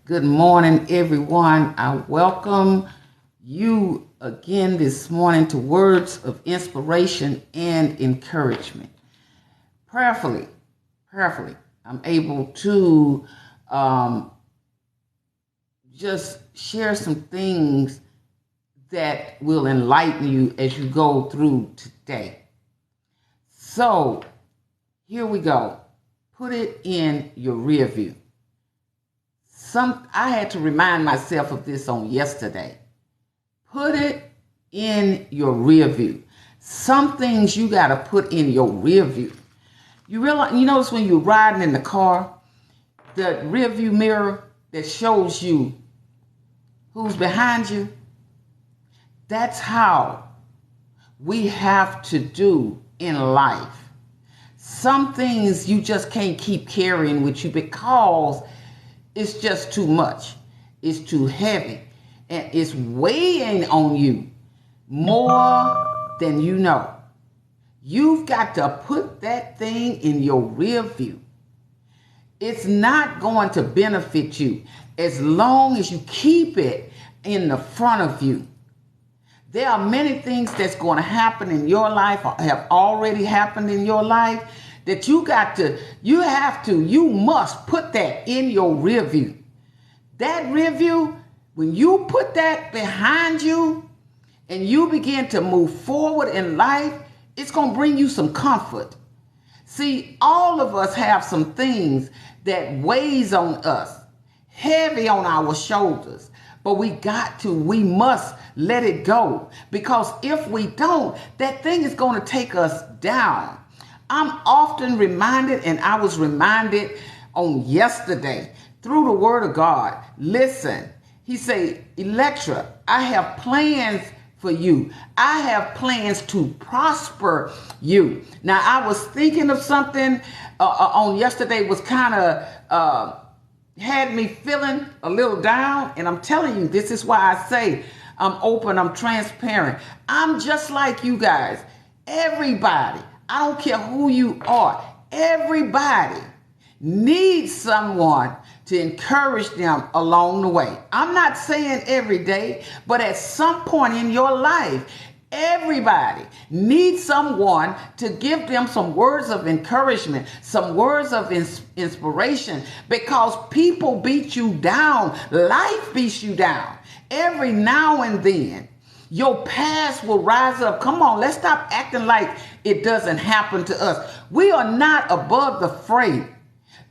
Good morning, everyone. I welcome you again this morning to words of inspiration and encouragement. Prayerfully, I'm able to just share some things that will enlighten you as you go through today. So, here we go. Put it in your rear view. I had to remind myself of this on yesterday. Put it in your rear view. Some things you got to put in your rear view. You notice when you're riding in the car, the rear view mirror that shows you who's behind you. That's how we have to do in life. Some things you just can't keep carrying with you because it's just too much. It's too heavy. And it's weighing on you more than you know. You've got to put that thing in your rear view. It's not going to benefit you as long as you keep it in the front of you. There are many things that's going to happen in your life or have already happened in your life that you must put that in your rear view. That rear view, when you put that behind you and you begin to move forward in life, it's going to bring you some comfort. See, all of us have some things that weighs on us, heavy on our shoulders, but we must let it go, because if we don't, that thing is going to take us down. I'm often reminded, and I was reminded on yesterday through the word of God. Listen, he said, Electra, I have plans for you. I have plans to prosper you. Now, I was thinking of something on yesterday, was kind of had me feeling a little down. And I'm telling you, this is why I say I'm open, I'm transparent. I'm just like you guys. Everybody, I don't care who you are, everybody needs someone to encourage them along the way. I'm not saying every day, but at some point in your life, everybody needs someone to give them some words of encouragement, some words of inspiration, because people beat you down. Life beats you down. Every now and then, your past will rise up. Come on, let's stop acting like it doesn't happen to us. We are not above the fray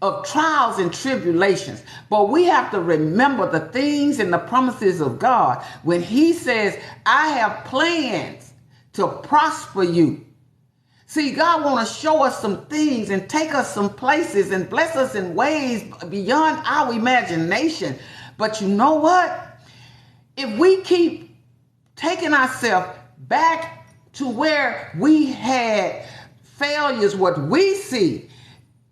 of trials and tribulations, but we have to remember the things and the promises of God when he says, I have plans to prosper you. See, God wants to show us some things and take us some places and bless us in ways beyond our imagination. But you know what? If we keep taking ourselves back to where we had failures, what we see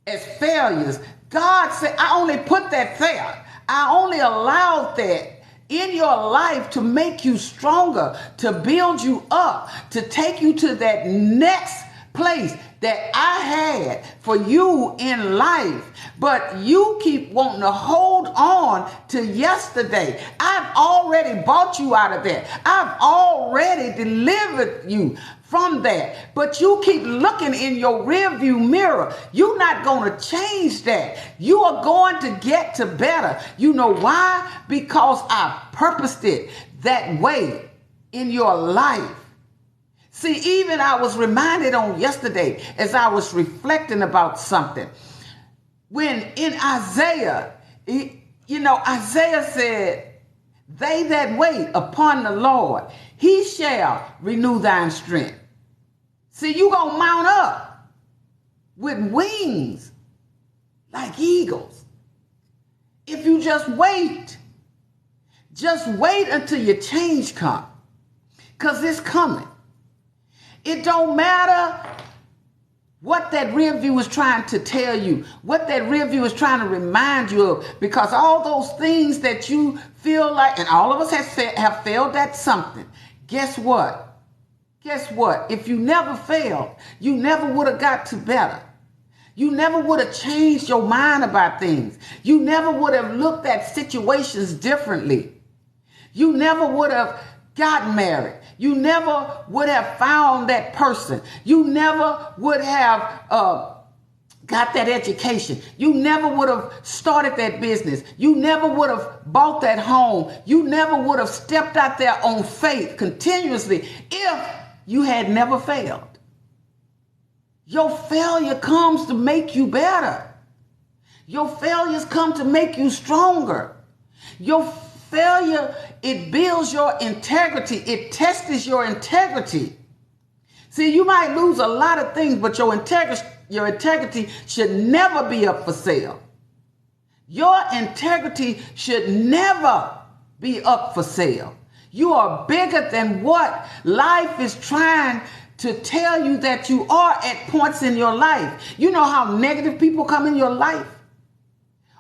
as failures, God said, I only put that there. I only allowed that in your life to make you stronger, to build you up, to take you to that next place that I had for you in life. But you keep wanting to hold on to yesterday. I've already bought you out of that. I've already delivered you from that. But you keep looking in your rearview mirror. You're not going to change that. You are going to get to better. You know why? Because I purposed it that way in your life. See, even I was reminded on yesterday as I was reflecting about something. When in Isaiah, Isaiah said, they that wait upon the Lord, he shall renew thine strength. See, you're going to mount up with wings like eagles. If you just wait until your change comes, because it's coming. It don't matter what that rear view is trying to tell you, what that rear view is trying to remind you of, because all those things that you feel like, and all of us have failed at something. Guess what? If you never failed, you never would have got to better. You never would have changed your mind about things. You never would have looked at situations differently. You never would have got married. You never would have found that person. You never would have got that education. You never would have started that business. You never would have bought that home. You never would have stepped out there on faith continuously if you had never failed. Your failure comes to make you better. Your failures come to make you stronger. Your failure, it builds your integrity. It tests your integrity. See, you might lose a lot of things, but your integrity should never be up for sale. Your integrity should never be up for sale. You are bigger than what life is trying to tell you that you are at points in your life. You know how negative people come in your life?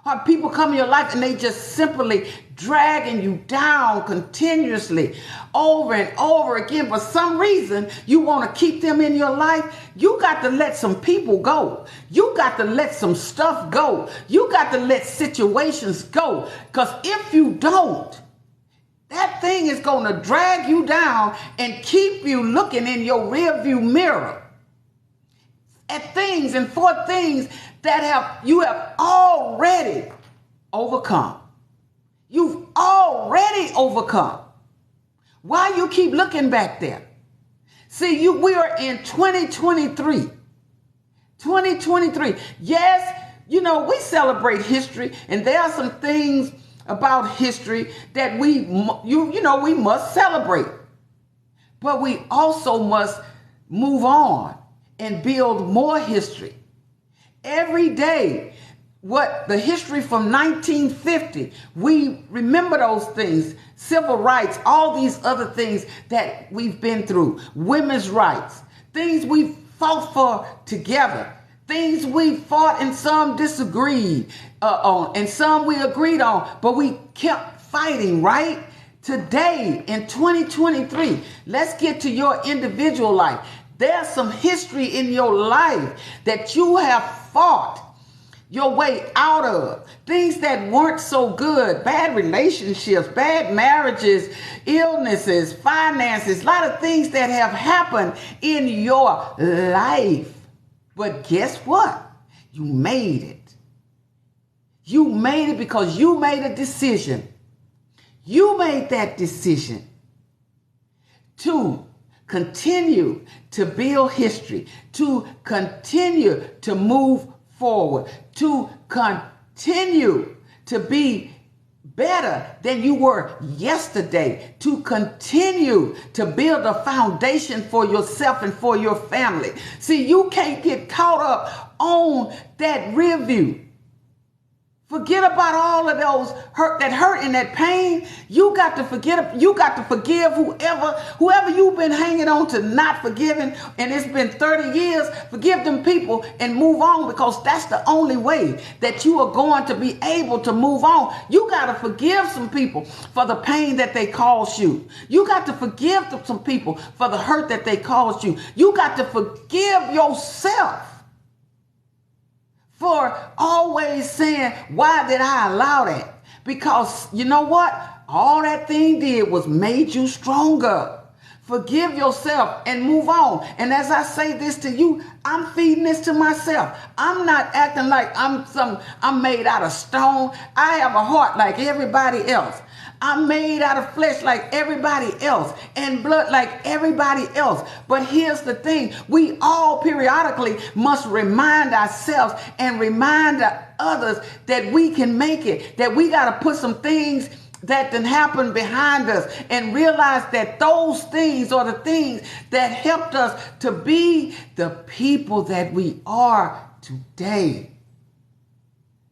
How people come in your life and they just simply dragging you down continuously over and over again. For some reason, you want to keep them in your life. You got to let some people go. You got to let some stuff go. You got to let situations go. Because if you don't, that thing is going to drag you down and keep you looking in your rearview mirror at things and for things that you have already overcome. You've already overcome. Why you keep looking back there? See, we are in 2023. 2023. Yes, we celebrate history, and there are some things about history that we must celebrate. But we also must move on and build more history. Every day, what the history from 1950, we remember those things, civil rights, all these other things that we've been through, women's rights, things we fought for together, things we fought and some disagreed on and some we agreed on, but we kept fighting, right? Today in 2023, let's get to your individual life. There's some history in your life that you have fought your way out of. Things that weren't so good, bad relationships, bad marriages, illnesses, finances, a lot of things that have happened in your life. But guess what? You made it. You made it because you made a decision. You made that decision to continue to build history, to continue to move forward, to continue to be better than you were yesterday, to continue to build a foundation for yourself and for your family. See, you can't get caught up on that rear view. Forget about all of those hurt and that pain. You got to forgive whoever you've been hanging on to not forgiving, and it's been 30 years. Forgive them people and move on, because that's the only way that you are going to be able to move on. You got to forgive some people for the pain that they caused you. You got to forgive some people for the hurt that they caused you. You got to forgive yourself for always saying, why did I allow that? Because you know what? All that thing did was made you stronger. Forgive yourself and move on. And as I say this to you, I'm feeding this to myself. I'm not acting like I'm made out of stone. I have a heart like everybody else. I'm made out of flesh like everybody else and blood like everybody else. But here's the thing. We all periodically must remind ourselves and remind others that we can make it, that we got to put some things that done happened behind us and realize that those things are the things that helped us to be the people that we are today.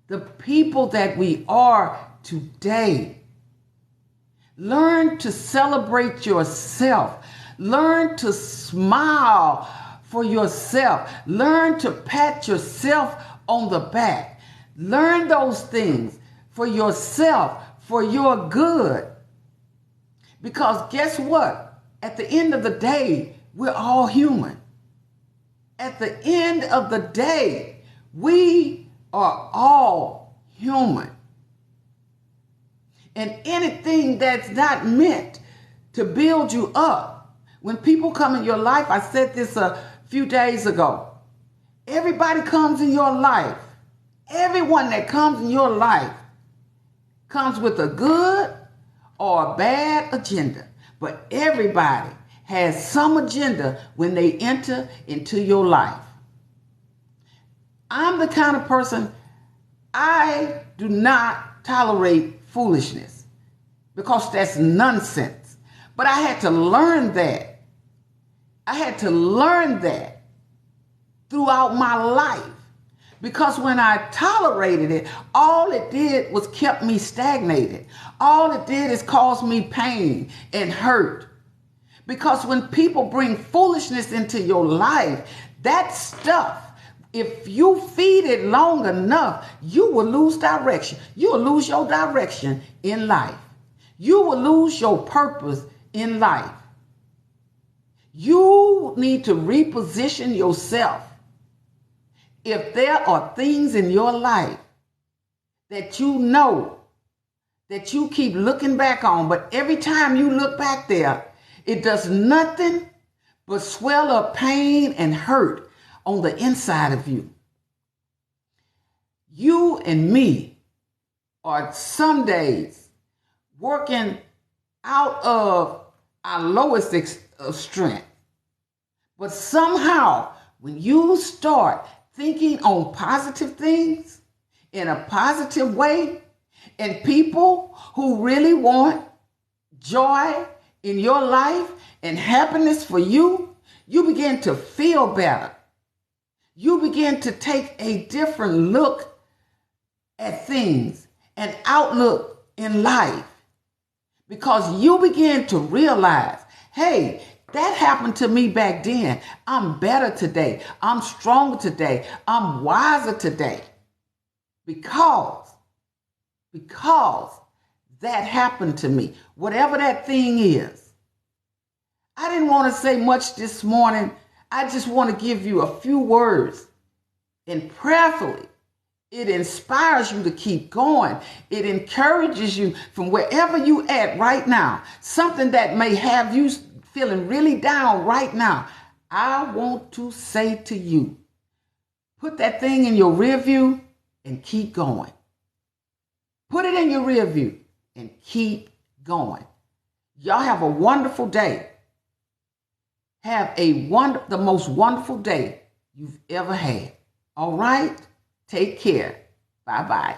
The people that we are today. Learn to celebrate yourself. Learn to smile for yourself. Learn to pat yourself on the back. Learn those things for yourself, for your good. Because guess what? At the end of the day, we're all human. At the end of the day, We are all human. And anything that's not meant to build you up, when people come in your life, I said this a few days ago, everybody comes in your life. Everyone that comes in your life comes with a good or a bad agenda. But everybody has some agenda when they enter into your life. I'm the kind of person, I do not tolerate foolishness because that's nonsense. But I had to learn that. I had to learn that throughout my life. Because when I tolerated it, all it did was kept me stagnated. All it did is cause me pain and hurt. Because when people bring foolishness into your life, that stuff, if you feed it long enough, you will lose direction. You will lose your direction in life. You will lose your purpose in life. You need to reposition yourself. If there are things in your life that you know that you keep looking back on, but every time you look back there, it does nothing but swell up pain and hurt on the inside of you. You and me are some days working out of our lowest strength. But somehow, when you start thinking on positive things in a positive way, and people who really want joy in your life and happiness for you, you begin to feel better. You begin to take a different look at things, an outlook in life, because you begin to realize, hey, that happened to me back then. I'm better today. I'm stronger today. I'm wiser today. Because that happened to me. Whatever that thing is. I didn't want to say much this morning. I just want to give you a few words. And prayerfully, it inspires you to keep going. It encourages you from wherever you at right now. Something that may have you feeling really down right now. I want to say to you, put that thing in your rear view and keep going. Put it in your rear view and keep going. Y'all have a wonderful day. Have the most wonderful day you've ever had. All right? Take care. Bye-bye.